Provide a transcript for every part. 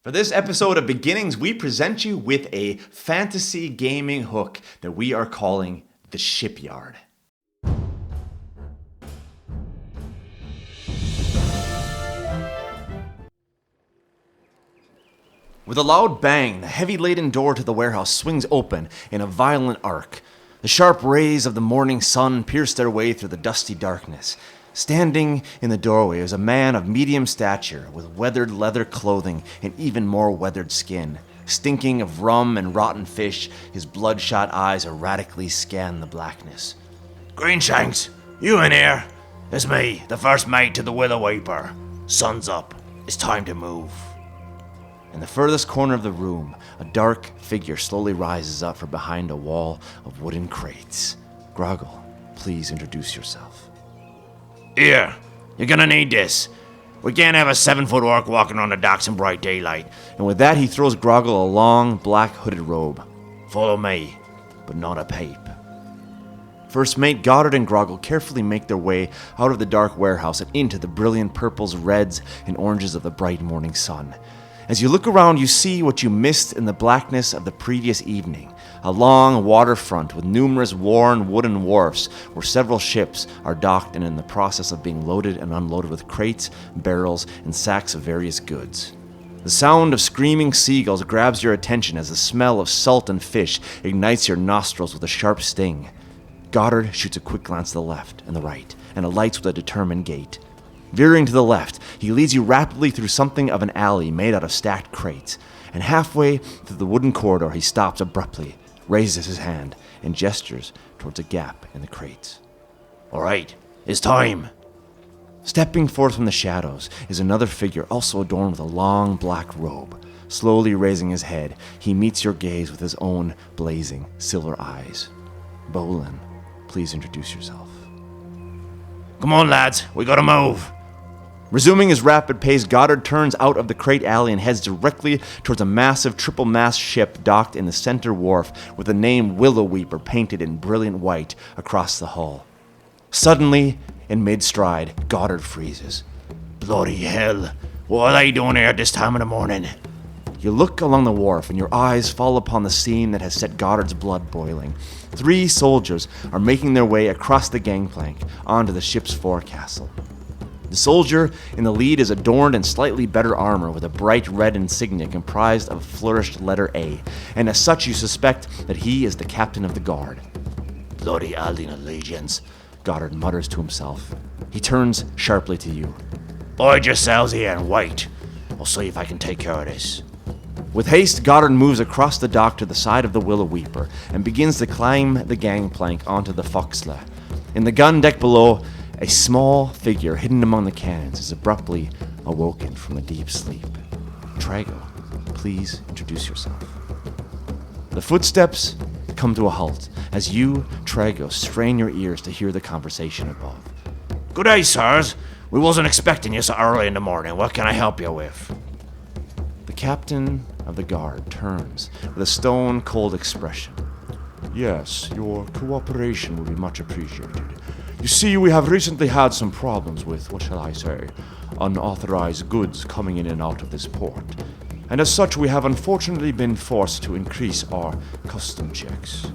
For this episode of Beginnings, we present you with a fantasy gaming hook that we are calling the Shipyard. With a loud bang, the heavy-laden door to the warehouse swings open in a violent arc. The sharp rays of the morning sun pierce their way through the dusty darkness. Standing in the doorway is a man of medium stature with weathered leather clothing and even more weathered skin. Stinking of rum and rotten fish, his bloodshot eyes erratically scan the blackness. Greenshanks, you in here? It's me, the first mate to the Willow Weeper. Sun's up. It's time to move. In the furthest corner of the room, a dark figure slowly rises up from behind a wall of wooden crates. Groggle, please introduce yourself. Here, you're gonna need this. We can't have a 7-foot orc walking on the docks in bright daylight. And with that, he throws Groggle a long, black hooded robe. Follow me. But not a pipe. First Mate Goddard and Groggle carefully make their way out of the dark warehouse and into the brilliant purples, reds, and oranges of the bright morning sun. As you look around, you see what you missed in the blackness of the previous evening. A long waterfront with numerous worn wooden wharfs where several ships are docked and in the process of being loaded and unloaded with crates, barrels, and sacks of various goods. The sound of screaming seagulls grabs your attention as the smell of salt and fish ignites your nostrils with a sharp sting. Goddard shoots a quick glance to the left and the right and alights with a determined gait. Veering to the left, he leads you rapidly through something of an alley made out of stacked crates, and halfway through the wooden corridor he stops abruptly, raises his hand, and gestures towards a gap in the crates. All right, it's time. Stepping forth from the shadows is another figure also adorned with a long black robe. Slowly raising his head, he meets your gaze with his own blazing silver eyes. Bolin, please introduce yourself. Come on, lads, we gotta move. Resuming his rapid pace, Goddard turns out of the crate alley and heads directly towards a massive triple-mast ship docked in the center wharf with the name Willow Weeper painted in brilliant white across the hull. Suddenly, in mid-stride, Goddard freezes. Bloody hell, what are they doing here at this time of the morning? You look along the wharf and your eyes fall upon the scene that has set Goddard's blood boiling. 3 soldiers are making their way across the gangplank onto the ship's forecastle. The soldier in the lead is adorned in slightly better armor with a bright red insignia comprised of a flourished letter A, and as such you suspect that he is the captain of the guard. Bloody Aldine allegiance, Goddard mutters to himself. He turns sharply to you. Bide yourselves here and wait. I'll see if I can take care of this. With haste, Goddard moves across the dock to the side of the Willow Weeper and begins to climb the gangplank onto the forecastle. In the gun deck below, a small figure hidden among the cannons is abruptly awoken from a deep sleep. Trago, please introduce yourself. The footsteps come to a halt as you, Trago, strain your ears to hear the conversation above. Good day, sirs. We wasn't expecting you so early in the morning. What can I help you with? The captain of the guard turns with a stone-cold expression. Yes, your cooperation will be much appreciated. You see, we have recently had some problems with, what shall I say, unauthorized goods coming in and out of this port. And as such, we have unfortunately been forced to increase our custom checks.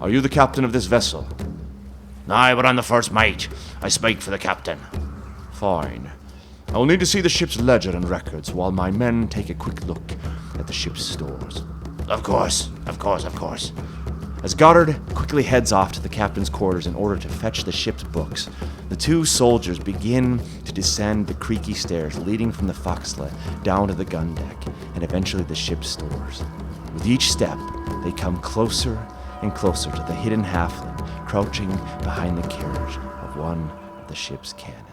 Are you the captain of this vessel? Aye, but I'm the first mate. I speak for the captain. Fine. I will need to see the ship's ledger and records while my men take a quick look at the ship's stores. Of course. As Goddard quickly heads off to the captain's quarters in order to fetch the ship's books, the 2 soldiers begin to descend the creaky stairs leading from the forecastle down to the gun deck and eventually the ship's stores. With each step, they come closer and closer to the hidden halfling crouching behind the carriage of one of the ship's cannons.